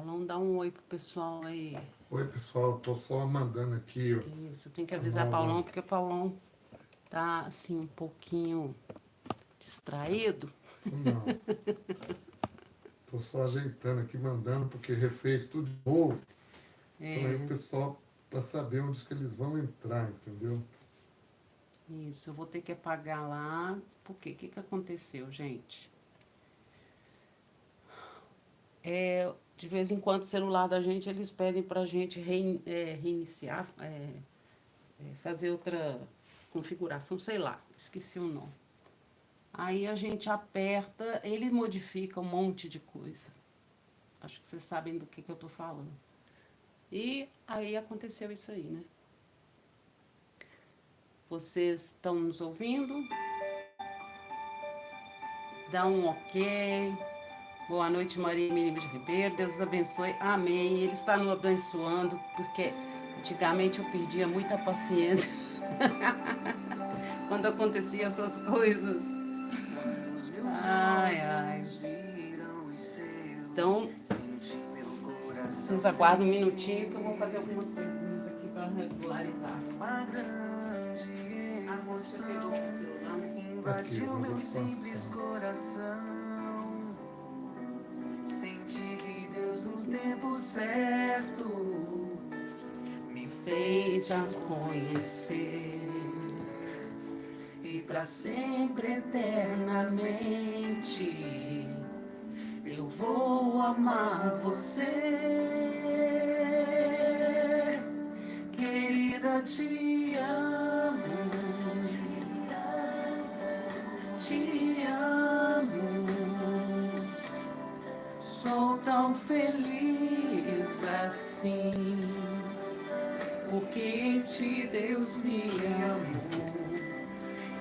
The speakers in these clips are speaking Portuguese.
Paulão, dá um oi pro pessoal aí. Oi, pessoal, eu tô só mandando aqui. Isso, tem que avisar Paulão, porque o Paulão tá, assim, um pouquinho distraído. Não, tô só ajeitando aqui, mandando, porque refez tudo de novo. Então aí o pessoal, para saber onde que eles vão entrar, entendeu? Isso, eu vou ter que apagar lá, porque o que aconteceu, gente? De vez em quando o celular da gente, eles pedem pra gente reiniciar, fazer outra configuração, sei lá, esqueci o nome. Aí a gente aperta, ele modifica um monte de coisa. Acho que vocês sabem do que eu tô falando. E aí aconteceu isso aí, né? Vocês estão nos ouvindo? Dá um ok. Boa noite, Maria Emília de Ribeiro. Deus os abençoe. Amém. Ele está nos abençoando, porque antigamente eu perdia muita paciência quando acontecia essas coisas. Ai, ai. Então, vocês aguardam um minutinho que eu vou fazer algumas coisinhas aqui para regularizar. Você pegou o celular, né? Invadiu meu simples coração. Senti que Deus no tempo certo me Fez a conhecer e pra sempre eternamente eu vou amar você, querida, te amo, te amo, sou tão feliz assim, porque em ti Deus me amou,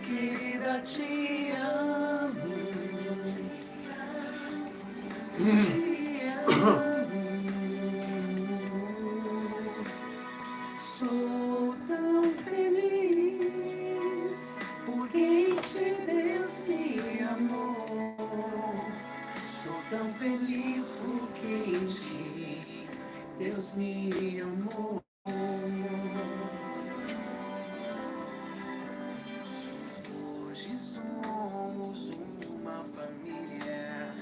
querida, te amo, te amo, sou tão feliz, porque em ti Deus me amou, sou tão feliz, porque em ti Deus me amou. Hoje somos uma família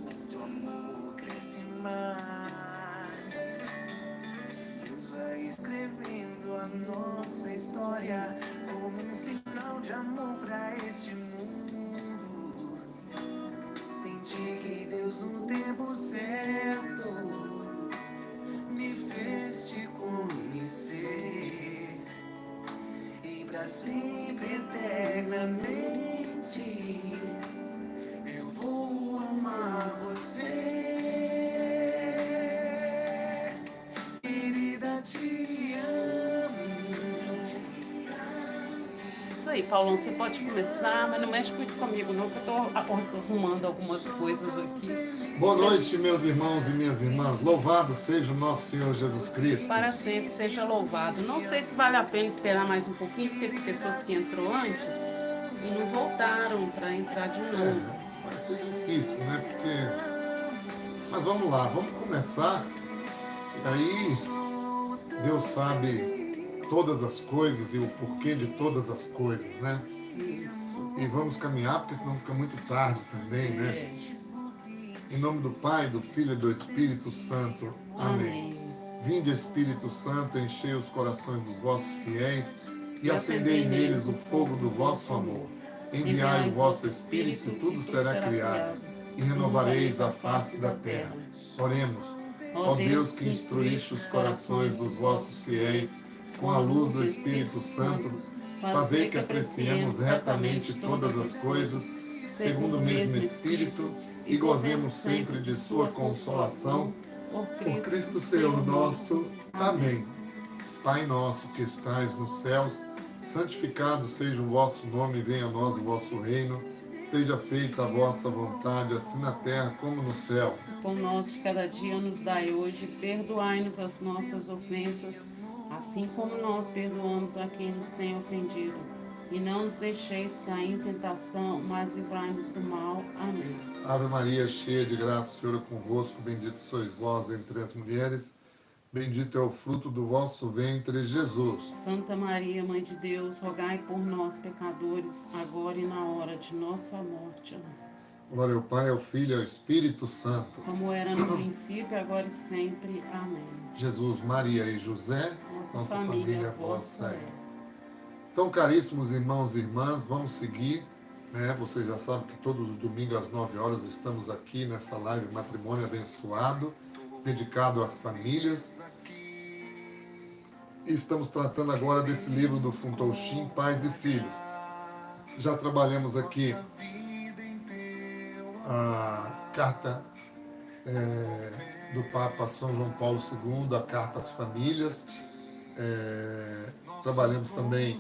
onde o amor cresce mais. Deus vai escrevendo a nossa história como um sinal de amor pra este mundo. Senti que Deus no tempo certo me fez te conhecer e pra sempre eternamente eu vou amar você, querida, te amo. Isso aí, Paulão, você pode começar, mas não mexe muito comigo não, que eu tô arrumando algumas coisas aqui. Boa noite, meus irmãos e minhas irmãs. Louvado seja o nosso Senhor Jesus Cristo. Para sempre seja louvado. Não sei se vale a pena esperar mais um pouquinho, porque teve pessoas que entrou antes e não voltaram para entrar de novo. Vai ser difícil, né? Porque... Mas vamos lá, vamos começar. E aí, Deus sabe todas as coisas e o porquê de todas as coisas, né? E vamos caminhar, porque senão fica muito tarde também, né? Em nome do Pai, do Filho e do Espírito Santo. Amém. Vinde, Espírito Santo, enchei os corações dos vossos fiéis e acendei neles o fogo do vosso amor. Enviai o vosso Espírito, e tudo será criado, e renovareis a face da terra. Oremos. Ó Deus, que instruíste os corações dos vossos fiéis com a luz do Espírito Santo, fazei que apreciemos retamente todas as coisas, segundo o mesmo Espírito, e gozemos sempre de sua consolação, por Cristo Senhor nosso. Amém. Pai nosso que estais nos céus, santificado seja o vosso nome, venha a nós o vosso reino, seja feita a vossa vontade, assim na terra como no céu. O pão nosso de cada dia nos dai hoje, perdoai-nos as nossas ofensas, assim como nós perdoamos a quem nos tem ofendido. E não nos deixeis cair em tentação, mas livrai-nos do mal. Amém. Ave Maria, cheia de graça, o Senhor é convosco, bendito sois vós entre as mulheres, bendito é o fruto do vosso ventre, Jesus. Santa Maria, Mãe de Deus, rogai por nós, pecadores, agora e na hora de nossa morte. Amém. Glória ao Pai, ao Filho e ao Espírito Santo. Como era no princípio, agora e sempre. Amém. Jesus, Maria e José, Nossa família vossa é. Então, caríssimos irmãos e irmãs, vamos seguir, né? Vocês já sabem que todos os domingos às 9 horas estamos aqui nessa live Matrimônio Abençoado, dedicado às famílias. E estamos tratando agora desse livro do Funtouchin, Pais e Filhos. Já trabalhamos aqui a carta do Papa São João Paulo II, a carta às famílias. Trabalhamos também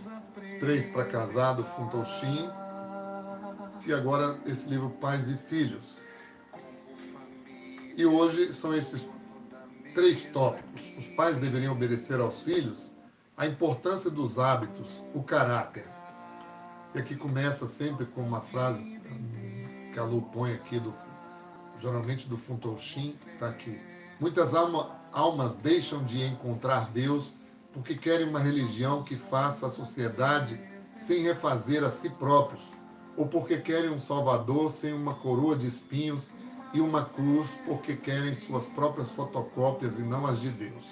3 para casado, Funtouchin. E agora esse livro Pais e Filhos. E hoje são esses 3 tópicos. Os pais deveriam obedecer aos filhos, a importância dos hábitos, o caráter. E aqui começa sempre com uma frase que a Lu põe aqui, geralmente do Funtouchin, está aqui. Muitas almas deixam de encontrar Deus porque querem uma religião que faça a sociedade sem refazer a si próprios, ou porque querem um Salvador sem uma coroa de espinhos e uma cruz, porque querem suas próprias fotocópias e não as de Deus.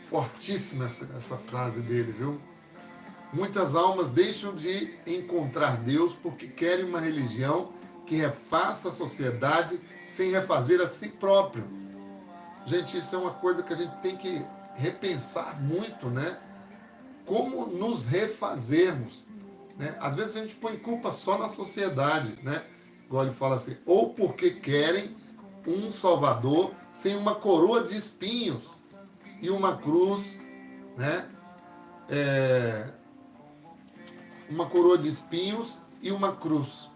Fortíssima essa frase dele, viu? Muitas almas deixam de encontrar Deus porque querem uma religião que refaça a sociedade sem refazer a si próprio. Gente, isso é uma coisa que a gente tem que repensar muito, né? Como nos refazermos, né? Às vezes a gente põe culpa só na sociedade, né? Igual ele fala assim, ou porque querem um Salvador sem uma coroa de espinhos e uma cruz, né? Uma coroa de espinhos e uma cruz.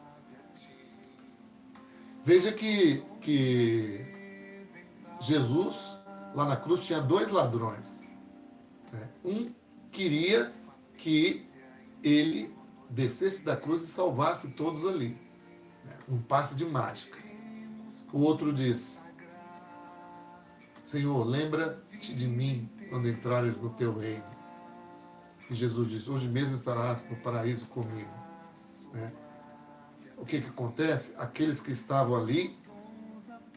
Veja que Jesus, lá na cruz, tinha 2 ladrões. Né? Um queria que ele descesse da cruz e salvasse todos ali. Né? Um passe de mágica. O outro disse, Senhor, lembra-te de mim quando entrares no teu reino. E Jesus disse, hoje mesmo estarás no paraíso comigo. Né? O que acontece? Aqueles que estavam ali,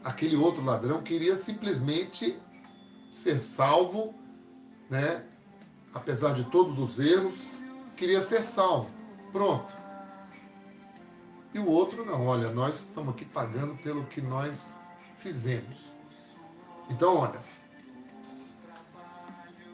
aquele outro ladrão queria simplesmente ser salvo, né? Apesar de todos os erros, queria ser salvo. Pronto. E o outro não, olha, nós estamos aqui pagando pelo que nós fizemos. Então, olha,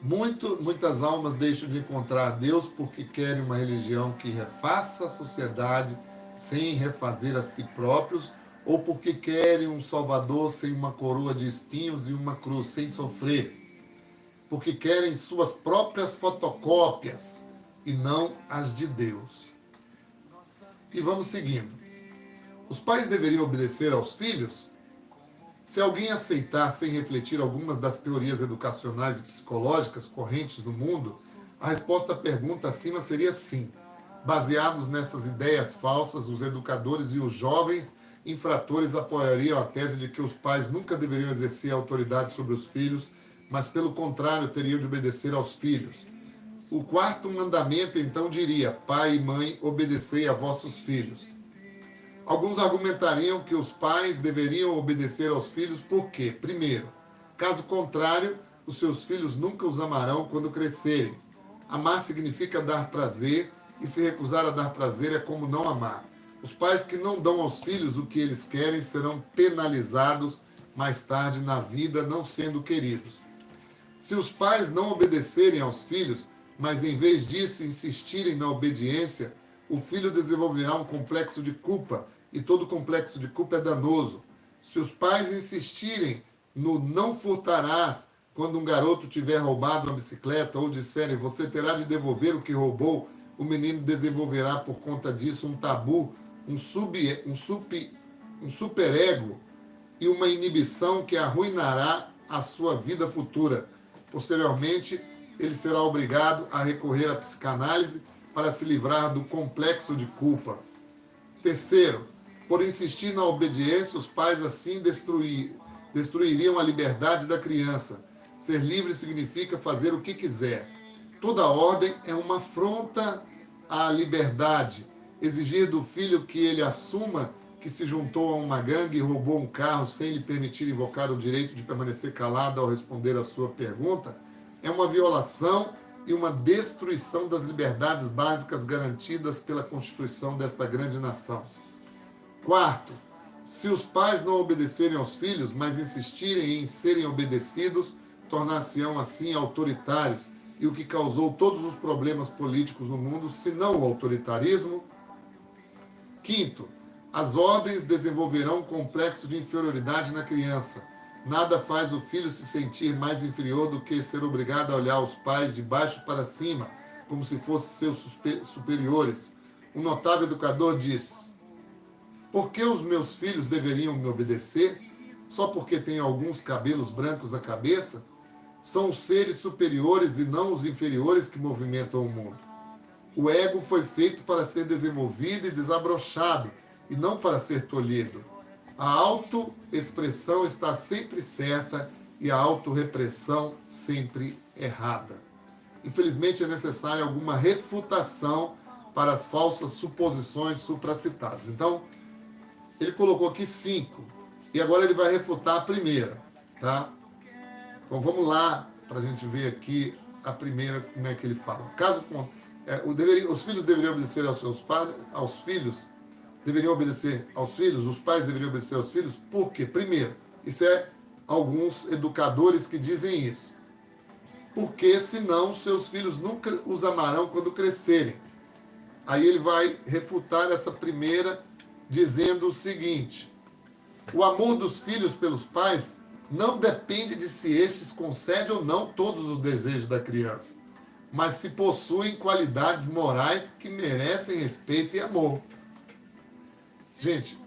muitas almas deixam de encontrar Deus porque querem uma religião que refaça a sociedade sem refazer a si próprios, ou porque querem um Salvador sem uma coroa de espinhos e uma cruz, sem sofrer. Porque querem suas próprias fotocópias e não as de Deus. E vamos seguindo. Os pais deveriam obedecer aos filhos? Se alguém aceitar sem refletir algumas das teorias educacionais e psicológicas correntes no mundo, a resposta à pergunta acima seria sim. Baseados nessas ideias falsas, os educadores e os jovens infratores apoiariam a tese de que os pais nunca deveriam exercer autoridade sobre os filhos, mas pelo contrário teriam de obedecer aos filhos. O 4º mandamento então diria, pai e mãe, obedecei a vossos filhos. Alguns argumentariam que os pais deveriam obedecer aos filhos por quê? Primeiro, caso contrário, os seus filhos nunca os amarão quando crescerem. Amar significa dar prazer, e se recusar a dar prazer é como não amar. Os pais que não dão aos filhos o que eles querem serão penalizados mais tarde na vida, não sendo queridos. Se os pais não obedecerem aos filhos, mas em vez disso insistirem na obediência, o filho desenvolverá um complexo de culpa, e todo complexo de culpa é danoso. Se os pais insistirem no não furtarás quando um garoto tiver roubado uma bicicleta, ou disserem você terá de devolver o que roubou, o menino desenvolverá por conta disso um tabu, um superego e uma inibição que arruinará a sua vida futura. Posteriormente, ele será obrigado a recorrer à psicanálise para se livrar do complexo de culpa. Terceiro, por insistir na obediência, os pais assim destruiriam a liberdade da criança. Ser livre significa fazer o que quiser. Toda ordem é uma afronta à liberdade. Exigir do filho que ele assuma que se juntou a uma gangue e roubou um carro sem lhe permitir invocar o direito de permanecer calado ao responder à sua pergunta é uma violação e uma destruição das liberdades básicas garantidas pela Constituição desta grande nação. Quarto, se os pais não obedecerem aos filhos, mas insistirem em serem obedecidos, tornar-se-ão assim autoritários, e o que causou todos os problemas políticos no mundo, se não o autoritarismo. Quinto, as ordens desenvolverão um complexo de inferioridade na criança. Nada faz o filho se sentir mais inferior do que ser obrigado a olhar os pais de baixo para cima, como se fossem seus superiores. Um notável educador diz: por que os meus filhos deveriam me obedecer? Só porque têm alguns cabelos brancos na cabeça? São os seres superiores e não os inferiores que movimentam o mundo. O ego foi feito para ser desenvolvido e desabrochado, e não para ser tolhido. A autoexpressão está sempre certa e a autorrepressão sempre errada. Infelizmente, é necessária alguma refutação para as falsas suposições supracitadas. Então, ele colocou aqui 5, e agora ele vai refutar a primeira, tá? Então, vamos lá, para a gente ver aqui a primeira, como é que ele fala. Os filhos deveriam obedecer aos seus pais, aos filhos, os pais deveriam obedecer aos filhos, por quê? Primeiro, isso é alguns educadores que dizem isso. Porque senão seus filhos nunca os amarão quando crescerem. Aí ele vai refutar essa primeira dizendo o seguinte: o amor dos filhos pelos pais não depende de se estes concedem ou não todos os desejos da criança, mas se possuem qualidades morais que merecem respeito e amor. Gente,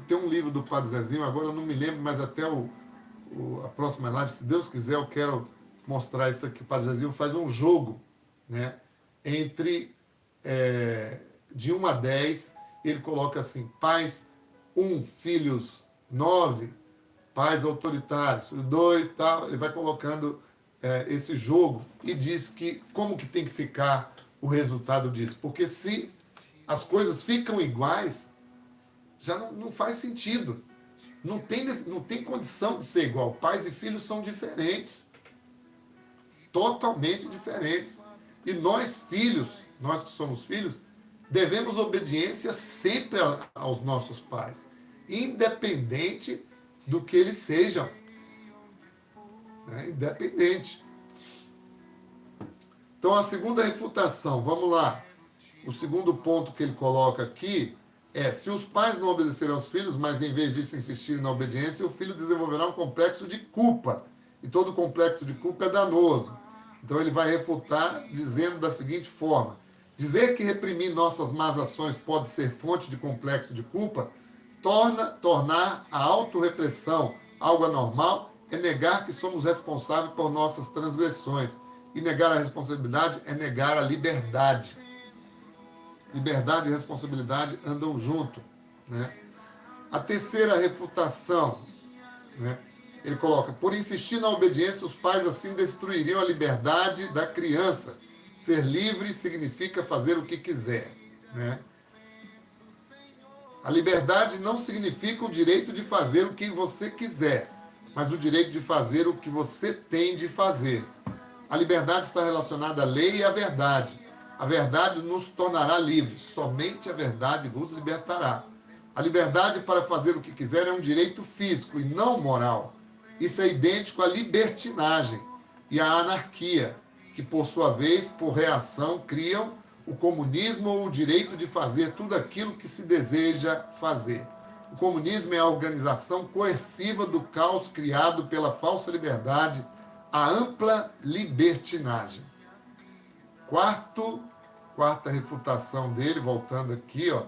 tem um livro do Padre Zezinho, agora eu não me lembro, mas até a próxima live, se Deus quiser, eu quero mostrar isso aqui. O Padre Zezinho faz um jogo, né, entre de 1 a 10, ele coloca assim: pais 1, filhos 9, pais autoritários 2, tal. Ele vai colocando esse jogo e diz que como que tem que ficar o resultado disso. Porque se as coisas ficam iguais, já não faz sentido. Não tem condição de ser igual. Pais e filhos são diferentes. Totalmente diferentes. E nós, filhos, nós que somos filhos, devemos obediência sempre aos nossos pais, independente do que eles sejam. Independente. Então, a segunda refutação, vamos lá. O segundo ponto que ele coloca aqui é: se os pais não obedecerem aos filhos, mas em vez disso insistirem na obediência, o filho desenvolverá um complexo de culpa. E todo complexo de culpa é danoso. Então ele vai refutar dizendo da seguinte forma: dizer que reprimir nossas más ações pode ser fonte de complexo de culpa, tornar a autorrepressão algo anormal, é negar que somos responsáveis por nossas transgressões. E negar a responsabilidade é negar a liberdade. Liberdade e responsabilidade andam junto, né? A terceira refutação, né? Ele coloca: por insistir na obediência, os pais assim destruiriam a liberdade da criança. Ser livre significa fazer o que quiser, né? A liberdade não significa o direito de fazer o que você quiser, mas o direito de fazer o que você tem de fazer. A liberdade está relacionada à lei e à verdade. A verdade nos tornará livres. Somente a verdade vos libertará. A liberdade para fazer o que quiser é um direito físico e não moral. Isso é idêntico à libertinagem e à anarquia, que, por sua vez, por reação, criam o comunismo ou o direito de fazer tudo aquilo que se deseja fazer. O comunismo é a organização coerciva do caos criado pela falsa liberdade, a ampla libertinagem. Quarta refutação dele, voltando aqui, ó: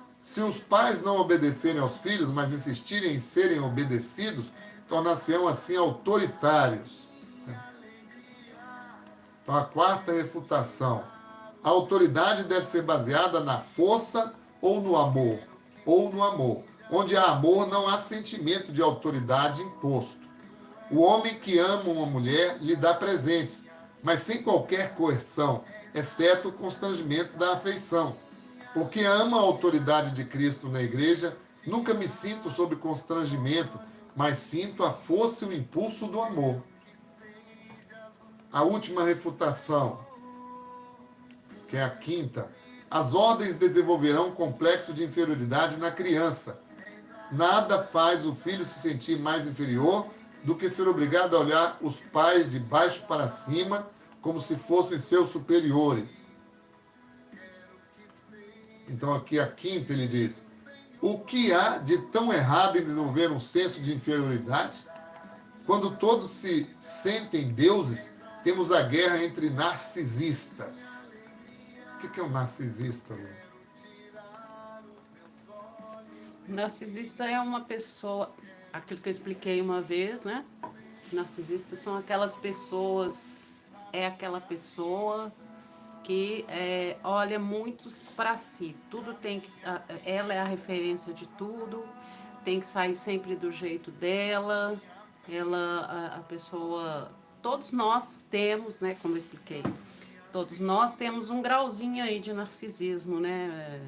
se os pais não obedecerem aos filhos, mas insistirem em serem obedecidos, tornar-se-ão assim autoritários. Então, a quarta refutação: A autoridade deve ser baseada na força ou no amor. Ou no amor. Onde há amor, não há sentimento de autoridade imposto. O homem que ama uma mulher lhe dá presentes, mas sem qualquer coerção, exceto o constrangimento da afeição. Porque amo a autoridade de Cristo na igreja, nunca me sinto sob constrangimento, mas sinto a força e o impulso do amor. A última refutação, que é a quinta. As ordens desenvolverão um complexo de inferioridade na criança. Nada faz o filho se sentir mais inferior do que ser obrigado a olhar os pais de baixo para cima como se fossem seus superiores. Então aqui a quinta ele diz: o que há de tão errado em desenvolver um senso de inferioridade? Quando todos se sentem deuses, temos a guerra entre narcisistas. O que é um narcisista, Lu? O narcisista é uma pessoa, aquilo que eu expliquei uma vez, né? Narcisistas são aquelas pessoas, é aquela pessoa que olha muito para si. Tudo tem que, ela é a referência de tudo, tem que sair sempre do jeito dela. A pessoa, todos nós temos, né? Como eu expliquei, todos nós temos um grauzinho aí de narcisismo, né?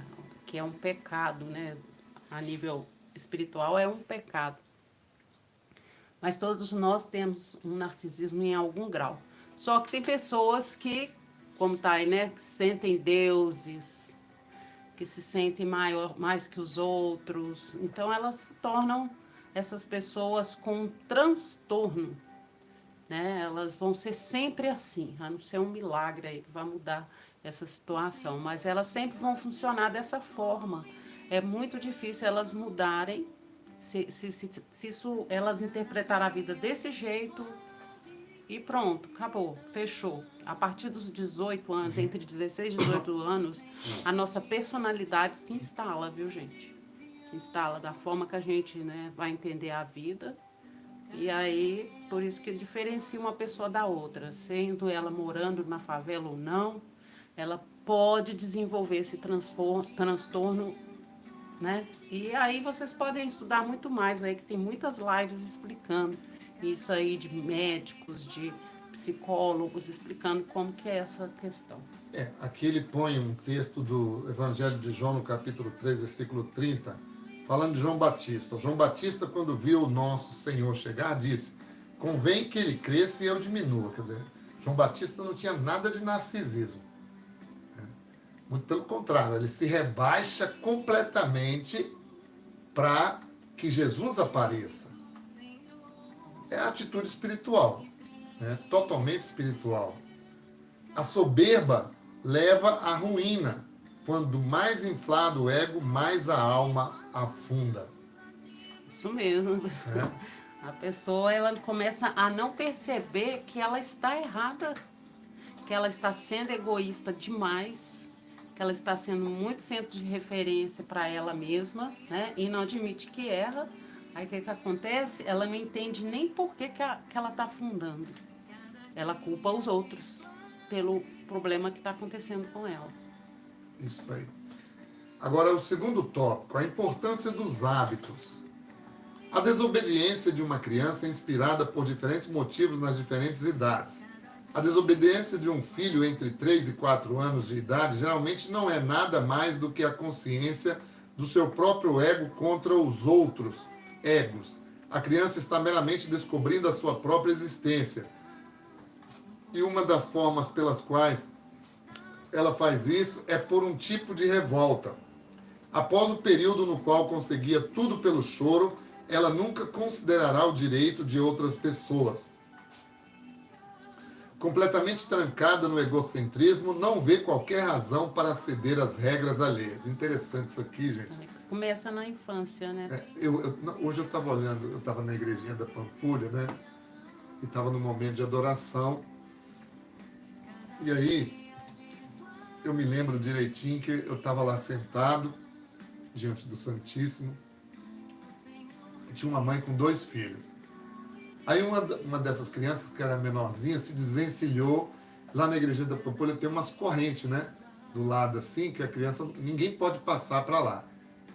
Que é um pecado, né? A nível espiritual é um pecado. Mas todos nós temos um narcisismo em algum grau. Só que tem pessoas que, como tá aí, né? Que se sentem deuses, que se sentem mais que os outros. Então elas se tornam essas pessoas com um transtorno, né? Elas vão ser sempre assim, a não ser um milagre aí que vai mudar essa situação, mas elas sempre vão funcionar dessa forma. É muito difícil elas mudarem, se isso, elas interpretarem a vida desse jeito e pronto, acabou, fechou. A partir dos 18 anos, entre 16 e 18 anos, a nossa personalidade se instala, viu, gente? Se instala da forma que a gente, né, vai entender a vida. E aí, por isso que diferencia uma pessoa da outra, sendo ela morando na favela ou não, ela pode desenvolver esse transtorno, né? E aí vocês podem estudar muito mais aí, que tem muitas lives explicando isso aí, de médicos, de psicólogos, explicando como que é essa questão. Aqui ele põe um texto do Evangelho de João, no capítulo 3, versículo 30, falando de João Batista. João Batista, quando viu o nosso Senhor chegar, disse: convém que ele cresça e eu diminua. Quer dizer, João Batista não tinha nada de narcisismo. Muito pelo contrário, ele se rebaixa completamente para que Jesus apareça. É a atitude espiritual, né? Totalmente espiritual. A soberba leva à ruína. Quando mais inflado o ego, mais a alma afunda. Isso mesmo. A pessoa, ela começa a não perceber que ela está errada, que ela está sendo egoísta demais, que ela está sendo muito centro de referência para ela mesma, né? E não admite que erra. Aí o que acontece? Ela não entende nem por que ela está afundando. Ela culpa os outros pelo problema que está acontecendo com ela. Isso aí. Agora, o segundo tópico, a importância dos hábitos. A desobediência de uma criança é inspirada por diferentes motivos nas diferentes idades. A desobediência de um filho entre 3 e 4 anos de idade geralmente não é nada mais do que a consciência do seu próprio ego contra os outros egos. A criança está meramente descobrindo a sua própria existência. E uma das formas pelas quais ela faz isso é por um tipo de revolta. Após o período no qual conseguia tudo pelo choro, ela nunca considerará o direito de outras pessoas. Completamente trancada no egocentrismo, não vê qualquer razão para ceder às regras alheias. Interessante isso aqui, gente. Começa na infância, né? Hoje eu estava olhando, eu estava na igrejinha da Pampulha, né? E estava no momento de adoração. E aí, eu me lembro direitinho que eu estava lá sentado, diante do Santíssimo, e tinha uma mãe com 2 filhos. Aí uma dessas crianças, que era menorzinha, se desvencilhou. Lá na igreja da Pampulha tem umas correntes, né? do lado assim, que a criança, ninguém pode passar para lá.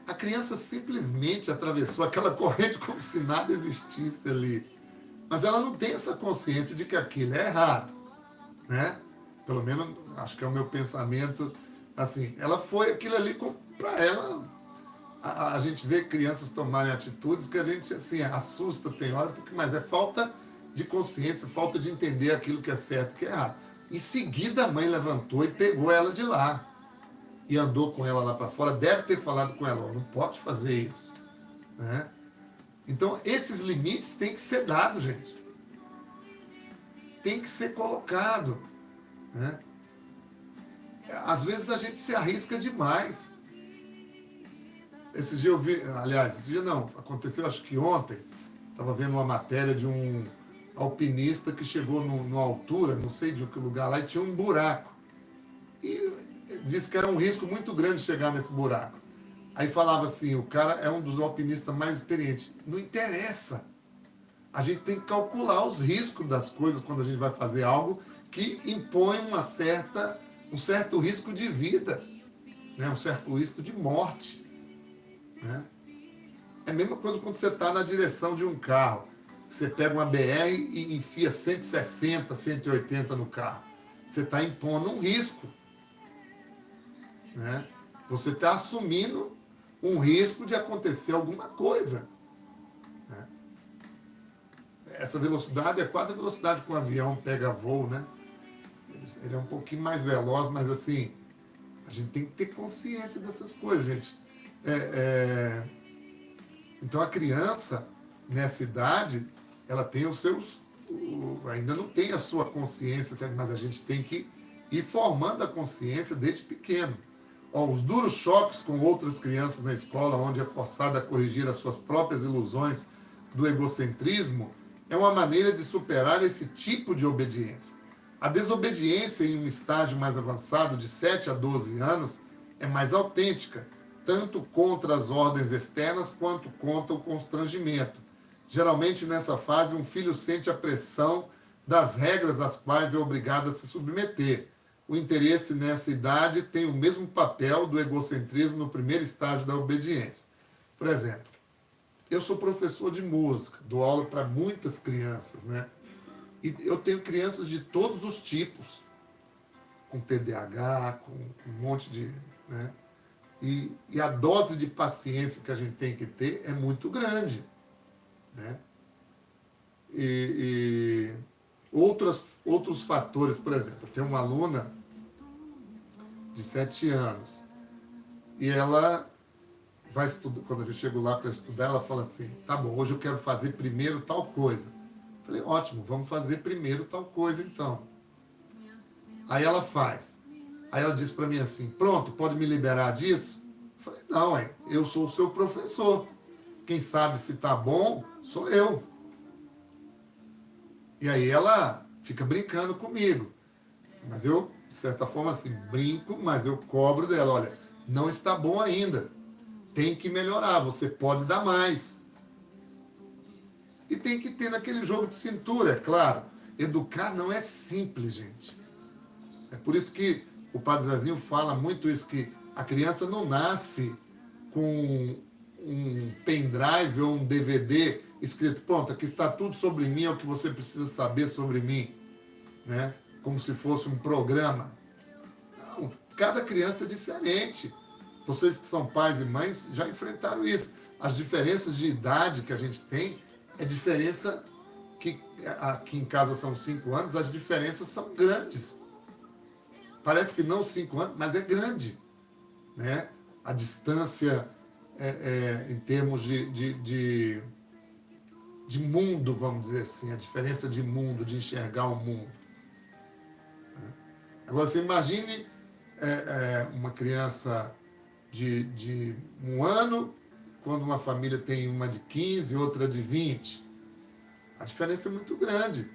A criança simplesmente atravessou aquela corrente como se nada existisse ali. Mas ela não tem essa consciência de que aquilo é errado, né? Pelo menos, acho que é o meu pensamento, assim. Ela foi aquilo ali para ela. A gente vê crianças tomarem atitudes que a gente, assim, assusta, tem hora, mas é falta de consciência, falta de entender aquilo que é certo e que é errado. Em seguida, a mãe levantou e pegou ela de lá e andou com ela lá para fora. Deve ter falado com ela: não pode fazer isso, né? Então, esses limites têm que ser dados, gente. Tem que ser colocado, né? Às vezes a gente se arrisca demais. Esse dia eu vi, aliás, esse dia não, aconteceu acho que ontem, estava vendo uma matéria de um alpinista que chegou numa altura, não sei de que lugar lá, e tinha um buraco. E disse que era um risco muito grande chegar nesse buraco. Aí falava assim, o cara é um dos alpinistas mais experientes. Não interessa. A gente tem que calcular os riscos das coisas quando a gente vai fazer algo que impõe um certo risco de vida, né? Um certo risco de morte, né? É a mesma coisa quando você está na direção de um carro. Você pega uma BR e enfia 160, 180 no carro. Você está impondo um risco, né? Você está assumindo um risco de acontecer alguma coisa, né? Essa velocidade é quase a velocidade que um avião pega voo, né? Ele é um pouquinho mais veloz, mas assim, a gente tem que ter consciência dessas coisas, gente. Então a criança, nessa idade, ela tem os seus. Ainda não tem a sua consciência, mas a gente tem que ir formando a consciência desde pequeno. Os duros choques com outras crianças na escola, onde é forçada a corrigir as suas próprias ilusões do egocentrismo, é uma maneira de superar esse tipo de obediência. A desobediência em um estágio mais avançado, de 7 a 12 anos, é mais autêntica, tanto contra as ordens externas quanto contra o constrangimento. Geralmente, nessa fase, um filho sente a pressão das regras às quais é obrigado a se submeter. O interesse nessa idade tem o mesmo papel do egocentrismo no primeiro estágio da obediência. Por exemplo, eu sou professor de música, dou aula para muitas crianças, né? E eu tenho crianças de todos os tipos, com TDAH, com um monte de... né? E a dose de paciência que a gente tem que ter é muito grande, né? E outros fatores, por exemplo, eu tenho uma aluna de 7 anos e ela vai estudar, quando a gente chega lá para estudar, ela fala assim: tá bom, hoje eu quero fazer primeiro tal coisa. Eu falei: ótimo, vamos fazer primeiro tal coisa então. Aí ela faz. Aí ela diz para mim assim: pronto, pode me liberar disso? Eu falei: não, eu sou o seu professor. Quem sabe se tá bom sou eu. E aí ela fica brincando comigo. Mas eu, de certa forma, assim, brinco, mas eu cobro dela: olha, não está bom ainda. Tem que melhorar, você pode dar mais. E tem que ter naquele jogo de cintura, é claro. Educar não é simples, gente. É por isso que o Padre Zezinho fala muito isso, que a criança não nasce com um pendrive ou um DVD escrito: pronto, aqui está tudo sobre mim, é o que você precisa saber sobre mim, né? Como se fosse um programa. Não, cada criança é diferente. Vocês que são pais e mães já enfrentaram isso. As diferenças de idade que a gente tem é diferença que aqui em casa são 5 anos, as diferenças são grandes. Parece que não 5 anos, mas é grande, né? A distância em termos de mundo, vamos dizer assim, a diferença de mundo, de enxergar o mundo. Agora, você imagine uma criança de 1 ano, quando uma família tem uma de 15, outra de 20. A diferença é muito grande.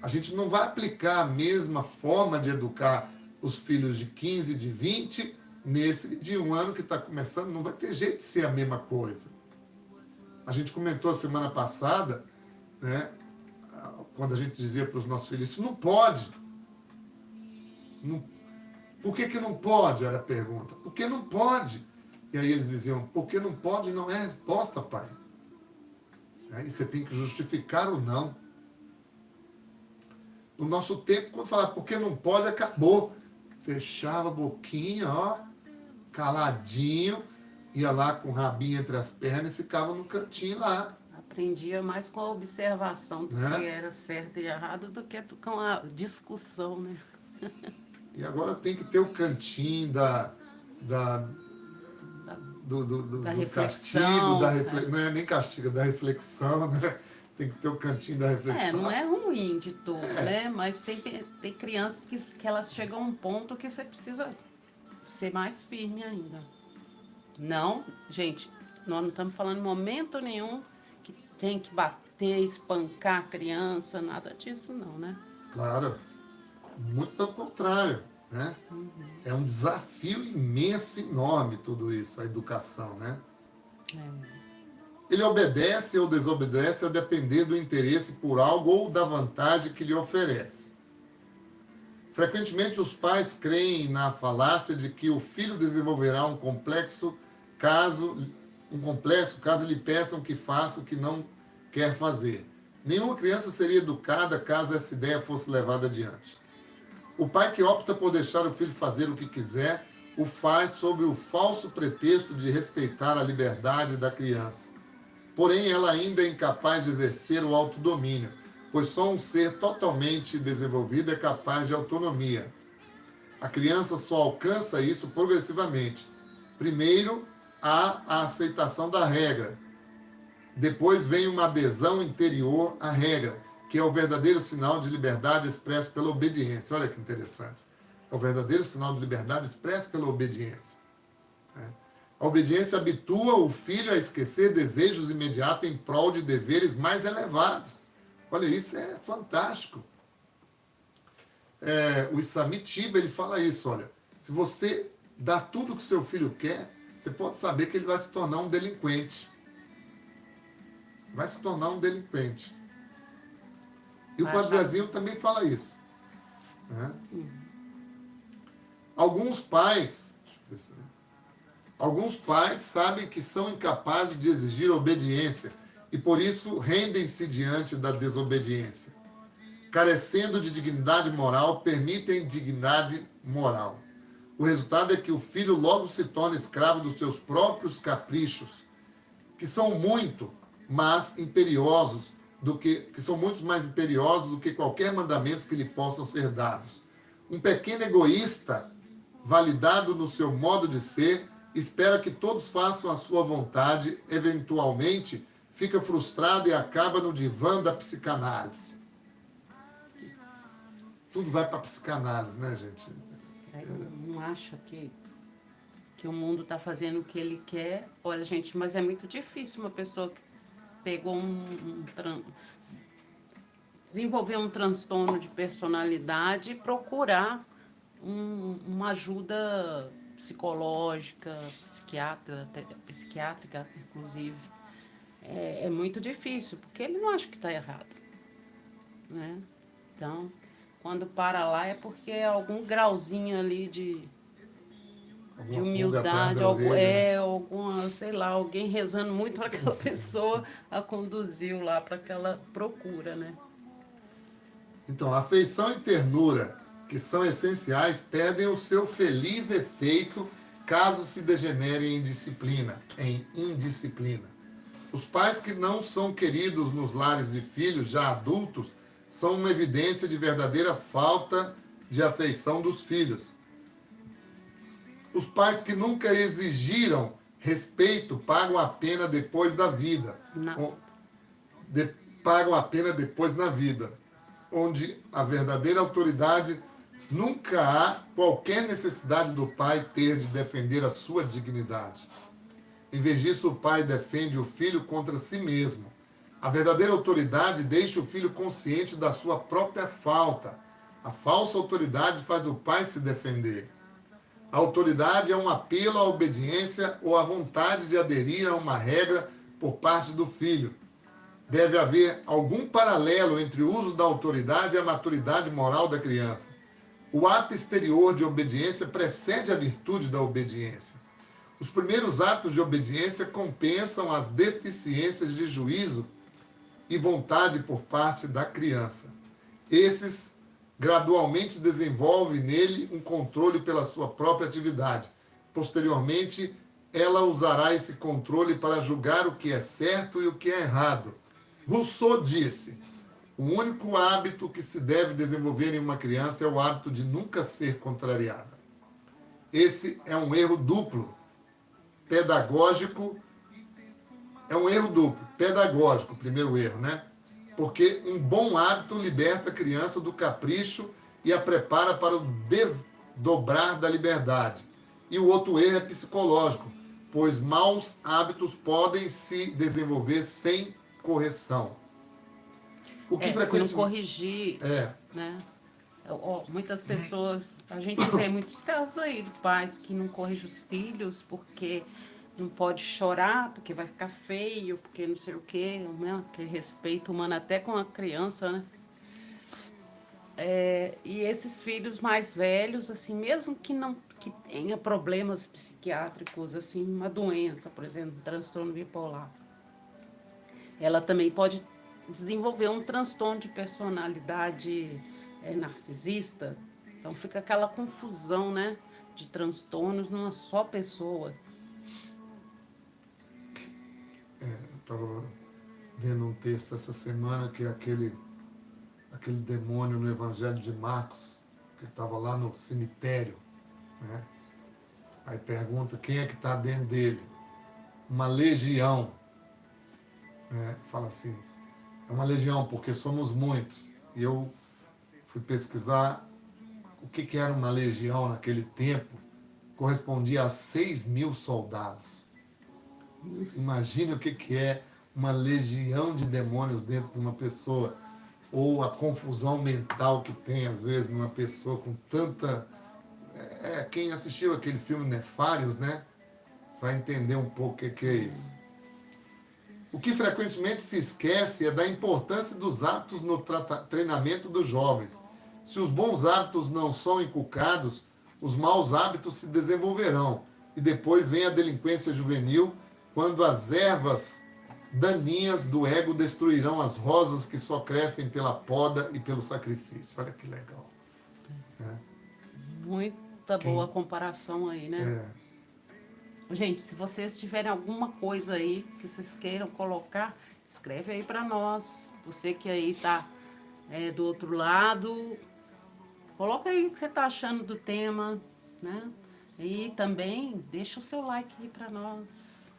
A gente não vai aplicar a mesma forma de educar os filhos de 15, de 20, nesse de 1 ano que está começando. Não vai ter jeito de ser a mesma coisa. A gente comentou a semana passada, né, quando a gente dizia para os nossos filhos: isso não pode. Não, Por que não pode? Era a pergunta. Por que não pode? E aí eles diziam, porque não pode não é resposta, pai. Aí você tem que justificar o não. No nosso tempo, quando falava porque não pode, acabou. Fechava a boquinha, ó, caladinho, ia lá com o rabinho entre as pernas e ficava no cantinho lá. Aprendia mais com a observação do Né? que era certo e errado do que com a discussão, né? E agora tem que ter o cantinho da Da do reflexão, castigo, não é nem castigo, é da reflexão, né? Tem que ter o cantinho da reflexão. Não é ruim de todo, né? Mas tem crianças que elas chegam a um ponto que você precisa ser mais firme ainda. Não, gente, nós não estamos falando em momento nenhum que tem que bater, espancar a criança, nada disso não, né? Claro, muito pelo contrário, né? É um desafio imenso, enorme tudo isso, a educação, né? Ele obedece ou desobedece a depender do interesse por algo ou da vantagem que lhe oferece. Frequentemente os pais creem na falácia de que o filho desenvolverá um complexo caso lhe peçam que faça o que não quer fazer. Nenhuma criança seria educada caso essa ideia fosse levada adiante. O pai que opta por deixar o filho fazer o que quiser, o faz sob o falso pretexto de respeitar a liberdade da criança. Porém, ela ainda é incapaz de exercer o autodomínio, pois só um ser totalmente desenvolvido é capaz de autonomia. A criança só alcança isso progressivamente. Primeiro, há a aceitação da regra. Depois vem uma adesão interior à regra, que é o verdadeiro sinal de liberdade expresso pela obediência. Olha que interessante. É o verdadeiro sinal de liberdade expresso pela obediência. A obediência habitua o filho a esquecer desejos imediatos em prol de deveres mais elevados. Olha, isso é fantástico. O Isami Tiba, ele fala isso, olha. Se você dá tudo que seu filho quer, você pode saber que ele vai se tornar um delinquente. Vai se tornar um delinquente. E o Padre Zezinho também fala isso. Né? Alguns pais sabem que são incapazes de exigir obediência e por isso rendem-se diante da desobediência. Carecendo de dignidade moral, permitem dignidade moral. O resultado é que o filho logo se torna escravo dos seus próprios caprichos, que são muito mais imperiosos que são muito mais imperiosos do que qualquer mandamento que lhe possam ser dados. Um pequeno egoísta, validado no seu modo de ser, espera que todos façam a sua vontade, eventualmente fica frustrado e acaba no divã da psicanálise. Tudo vai para a psicanálise, né, gente? Não acha que o mundo está fazendo o que ele quer. Olha, gente, mas é muito difícil uma pessoa que pegou desenvolver um transtorno de personalidade e procurar uma ajuda psicológica, psiquiátrica, inclusive. É muito difícil, porque ele não acha que está errado. Né? Então, quando para lá é porque é algum grauzinho ali de humildade, alguma, sei lá, alguém rezando muito para aquela pessoa a conduziu lá para aquela procura, né? Então, afeição e ternura, que são essenciais, perdem o seu feliz efeito caso se degenerem em indisciplina. Os pais que não são queridos nos lares de filhos já adultos são uma evidência de verdadeira falta de afeição dos filhos. Os pais que nunca exigiram respeito pagam a pena depois da vida. Pagam a pena depois na vida, onde a verdadeira autoridade nunca há qualquer necessidade do pai ter de defender a sua dignidade. Em vez disso, o pai defende o filho contra si mesmo. A verdadeira autoridade deixa o filho consciente da sua própria falta. A falsa autoridade faz o pai se defender. A autoridade é um apelo à obediência ou à vontade de aderir a uma regra por parte do filho. Deve haver algum paralelo entre o uso da autoridade e a maturidade moral da criança. O ato exterior de obediência precede a virtude da obediência. Os primeiros atos de obediência compensam as deficiências de juízo e vontade por parte da criança. Esses gradualmente desenvolvem nele um controle pela sua própria atividade. Posteriormente, ela usará esse controle para julgar o que é certo e o que é errado. Rousseau disse: o único hábito que se deve desenvolver em uma criança é o hábito de nunca ser contrariada. Esse é um erro duplo. Pedagógico, pedagógico, primeiro erro, né? Porque um bom hábito liberta a criança do capricho e a prepara para o desdobrar da liberdade. E o outro erro é psicológico, pois maus hábitos podem se desenvolver sem correção. O que Se não corrigir, né? Muitas pessoas, a gente vê muitos casos aí de pais que não corrigem os filhos porque não pode chorar, porque vai ficar feio, porque não sei o quê, né? Aquele respeito humano até com a criança, né? E esses filhos mais velhos, assim, mesmo que tenha problemas psiquiátricos, assim, uma doença, por exemplo, um transtorno bipolar, ela também pode desenvolver um transtorno de personalidade narcisista. Então fica aquela confusão, né, de transtornos numa só pessoa. Eu estava vendo um texto essa semana que é aquele demônio no Evangelho de Marcos, que estava lá no cemitério, né? Aí pergunta quem é que está dentro dele. Uma legião. Né? Fala assim, é uma legião porque somos muitos. E eu fui pesquisar o que era uma legião naquele tempo. Correspondia a 6.000 soldados. Imagine o que é uma legião de demônios dentro de uma pessoa. Ou a confusão mental que tem, às vezes, numa pessoa com tanta... quem assistiu aquele filme Nefários, né? Vai entender um pouco o que é isso. O que frequentemente se esquece é da importância dos hábitos no treinamento dos jovens. Se os bons hábitos não são inculcados, os maus hábitos se desenvolverão. E depois vem a delinquência juvenil, quando as ervas daninhas do ego destruirão as rosas que só crescem pela poda e pelo sacrifício. Olha que legal. Muita boa comparação aí, né? Gente, se vocês tiverem alguma coisa aí que vocês queiram colocar, escreve aí para nós. Você que aí tá do outro lado, coloca aí o que você tá achando do tema, né? E também deixa o seu like aí para nós.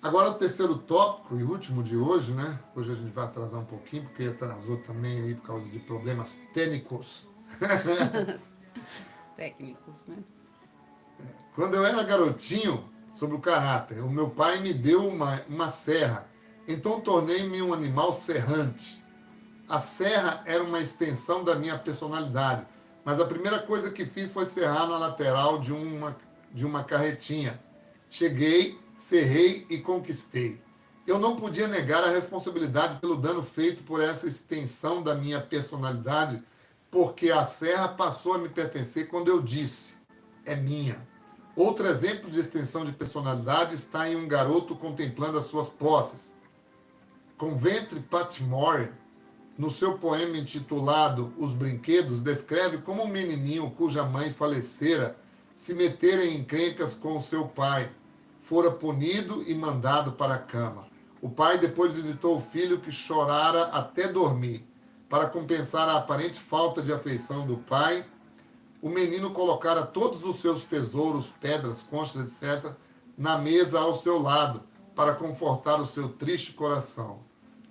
Agora o terceiro tópico e último de hoje, né? Hoje a gente vai atrasar um pouquinho, porque atrasou também aí por causa de problemas técnicos. Técnicos, né? Quando eu era garotinho, sobre o caráter, o meu pai me deu uma serra, então tornei-me um animal serrante. A serra era uma extensão da minha personalidade, mas a primeira coisa que fiz foi serrar na lateral de uma carretinha. Cheguei, serrei e conquistei. Eu não podia negar a responsabilidade pelo dano feito por essa extensão da minha personalidade, porque a serra passou a me pertencer quando eu disse, é minha. Outro exemplo de extensão de personalidade está em um garoto contemplando as suas posses. Coventry Patmore, no seu poema intitulado Os Brinquedos, descreve como um menininho cuja mãe falecera se metera em encrencas com o seu pai. Fora punido e mandado para a cama. O pai depois visitou o filho que chorara até dormir. Para compensar a aparente falta de afeição do pai, o menino colocara todos os seus tesouros, pedras, conchas, etc., na mesa ao seu lado, para confortar o seu triste coração.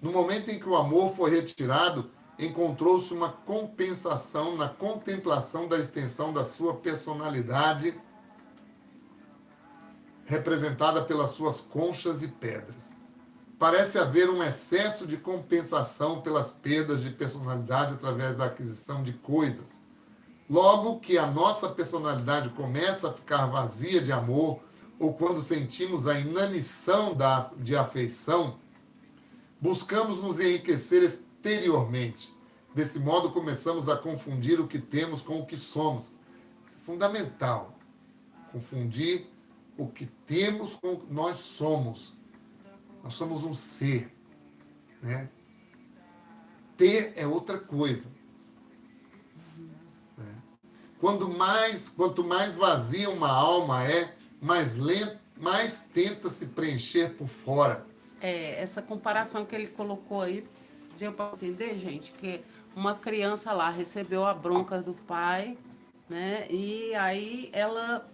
No momento em que o amor foi retirado, encontrou-se uma compensação na contemplação da extensão da sua personalidade, representada pelas suas conchas e pedras. Parece haver um excesso de compensação pelas perdas de personalidade através da aquisição de coisas. Logo que a nossa personalidade começa a ficar vazia de amor, ou quando sentimos a inanição de afeição, buscamos nos enriquecer exteriormente. Desse modo, começamos a confundir o que temos com o que somos. Isso é fundamental. Confundir o que temos com o que nós somos. Nós somos um ser, né? Ter é outra coisa. Né? Quanto mais vazia uma alma é, mais tenta se preencher por fora. Essa comparação que ele colocou aí, deu para entender, gente, que uma criança lá recebeu a bronca do pai, né? E aí ela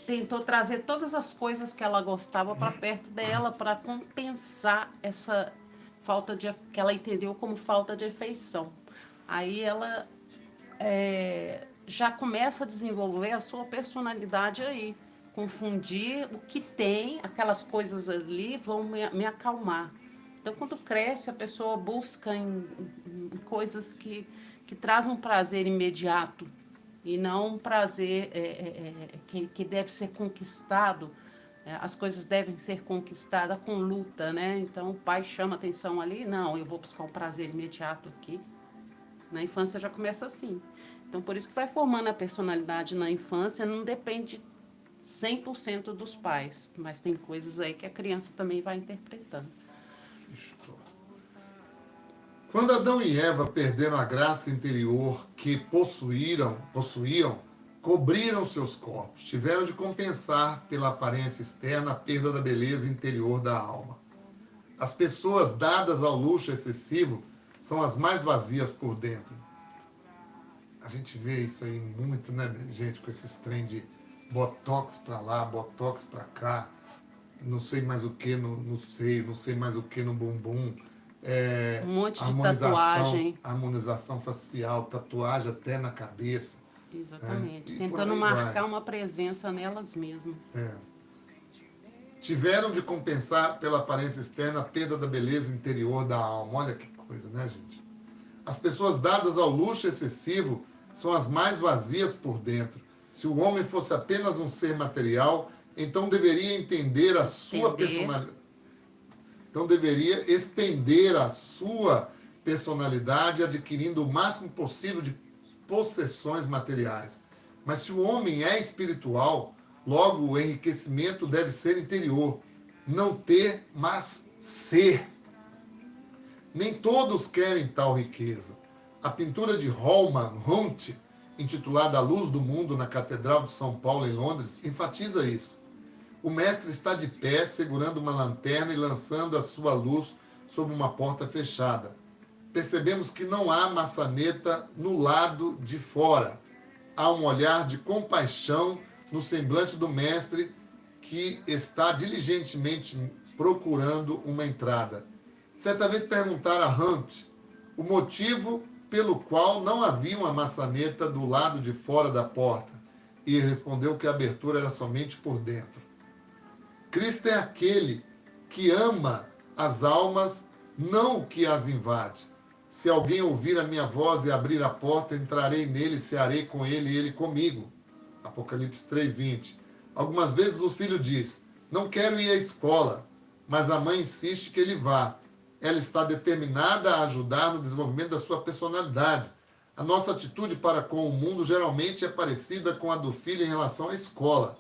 tentou trazer todas as coisas que ela gostava para perto dela para compensar essa falta de que ela entendeu como falta de afeição. Aí ela já começa a desenvolver a sua personalidade aí. Confundir o que tem, aquelas coisas ali vão me acalmar. Então, quando cresce, a pessoa busca em coisas que trazem um prazer imediato e não um prazer que deve ser conquistado. As coisas devem ser conquistadas com luta, né? Então, o pai chama atenção ali, não, eu vou buscar um prazer imediato aqui. Na infância já começa assim. Então, por isso que vai formando a personalidade na infância, não depende 100% dos pais, mas tem coisas aí que a criança também vai interpretando. Quando Adão e Eva perderam a graça interior que possuíam, cobriram seus corpos, tiveram de compensar pela aparência externa a perda da beleza interior da alma. As pessoas dadas ao luxo excessivo são as mais vazias por dentro. A gente vê isso aí muito, né, gente, com esses trem de botox pra lá, botox pra cá, não sei mais o que no seio, não sei mais o que no bumbum. Um monte de tatuagem. Harmonização facial, tatuagem até na cabeça. Exatamente. Tentando marcar uma presença nelas mesmas. Tiveram de compensar pela aparência externa a perda da beleza interior da alma. Olha que coisa, né, gente? As pessoas dadas ao luxo excessivo são as mais vazias por dentro. Se o homem fosse apenas um ser material, então deveria entender a sua personalidade. Então deveria estender a sua personalidade, adquirindo o máximo possível de possessões materiais. Mas se o homem é espiritual, logo o enriquecimento deve ser interior. Não ter, mas ser. Nem todos querem tal riqueza. A pintura de Holman Hunt, intitulada A Luz do Mundo na Catedral de São Paulo, em Londres, enfatiza isso. O mestre está de pé, segurando uma lanterna e lançando a sua luz sobre uma porta fechada. Percebemos que não há maçaneta no lado de fora. Há um olhar de compaixão no semblante do mestre que está diligentemente procurando uma entrada. Certa vez perguntaram a Hunt o motivo pelo qual não havia uma maçaneta do lado de fora da porta, e ele respondeu que a abertura era somente por dentro. Cristo é aquele que ama as almas, não o que as invade. Se alguém ouvir a minha voz e abrir a porta, entrarei nele, cearei com ele e ele comigo. Apocalipse 3:20. Algumas vezes o filho diz, não quero ir à escola, mas a mãe insiste que ele vá. Ela está determinada a ajudar no desenvolvimento da sua personalidade. A nossa atitude para com o mundo geralmente é parecida com a do filho em relação à escola.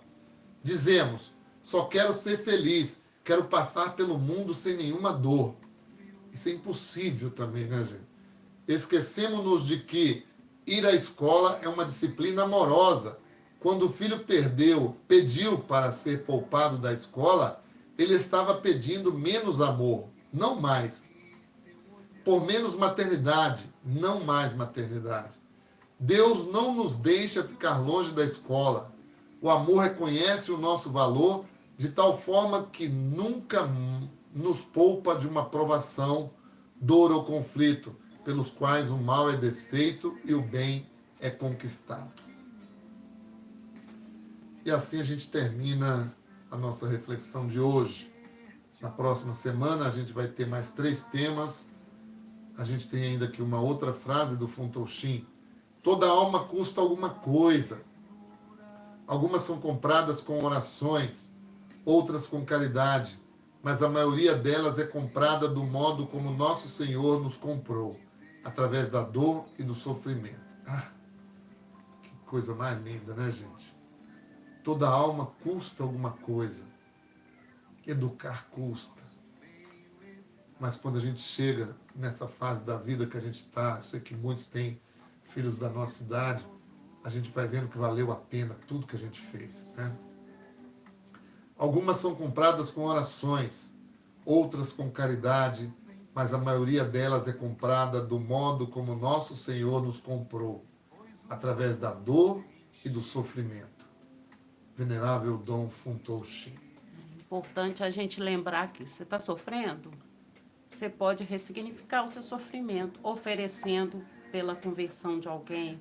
Dizemos, só quero ser feliz, quero passar pelo mundo sem nenhuma dor. Isso é impossível também, né, gente? Esquecemos-nos de que ir à escola é uma disciplina amorosa. Quando o filho pediu para ser poupado da escola, ele estava pedindo menos amor, não mais. Por menos maternidade, não mais maternidade. Deus não nos deixa ficar longe da escola. O amor reconhece o nosso valor de tal forma que nunca nos poupa de uma provação, dor ou conflito, pelos quais o mal é desfeito e o bem é conquistado. E assim a gente termina a nossa reflexão de hoje. Na próxima semana a gente vai ter mais 3 temas. A gente tem ainda aqui uma outra frase do Funtoshin. Toda alma custa alguma coisa. Algumas são compradas com orações, outras com caridade, mas a maioria delas é comprada do modo como nosso Senhor nos comprou. através da dor e do sofrimento. Ah, que coisa mais linda, né, gente? Toda alma custa alguma coisa. Educar custa. Mas quando a gente chega nessa fase da vida que a gente está, eu sei que muitos têm filhos da nossa idade, a gente vai vendo que valeu a pena tudo que a gente fez, né? Algumas são compradas com orações, outras com caridade, mas a maioria delas é comprada do modo como nosso Senhor nos comprou, através da dor e do sofrimento. Venerável Dom Funtouchin. Importante a gente lembrar que você está sofrendo, você pode ressignificar o seu sofrimento, oferecendo pela conversão de alguém,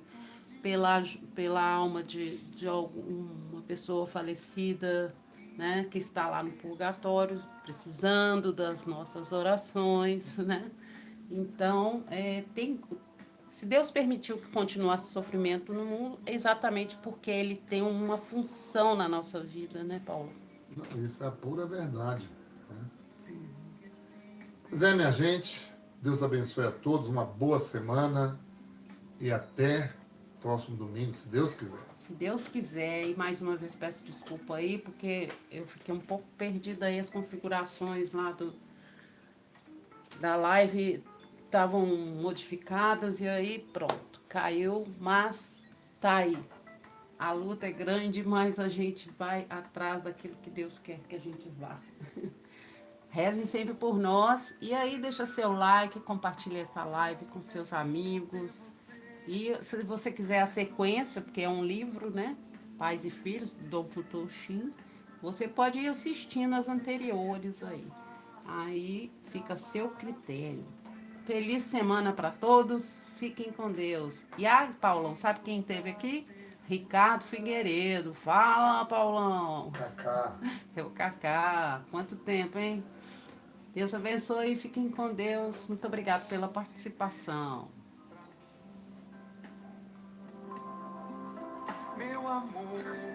pela alma de alguma pessoa falecida, né, que está lá no purgatório, precisando das nossas orações, né? Então, se Deus permitiu que continuasse o sofrimento no mundo, é exatamente porque Ele tem uma função na nossa vida, né, Paulo? Isso é a pura verdade, né? Pois é, minha gente, Deus abençoe a todos, uma boa semana e até próximo domingo, se Deus quiser. Se Deus quiser, e mais uma vez peço desculpa aí, porque eu fiquei um pouco perdida aí, as configurações lá da live estavam modificadas e aí pronto, caiu, mas tá aí. A luta é grande, mas a gente vai atrás daquilo que Deus quer que a gente vá. Rezem sempre por nós e aí deixa seu like, compartilha essa live com seus amigos. E se você quiser a sequência, porque é um livro, né? Pais e Filhos, do Dom Funtouchin, você pode ir assistindo as anteriores aí. Aí fica a seu critério. Feliz semana para todos, fiquem com Deus. E Paulão, sabe quem esteve aqui? Ricardo Figueiredo. Fala, Paulão. Cacá. É o Cacá. Quanto tempo, hein? Deus abençoe e fiquem com Deus. Muito obrigado pela participação. Meu amor.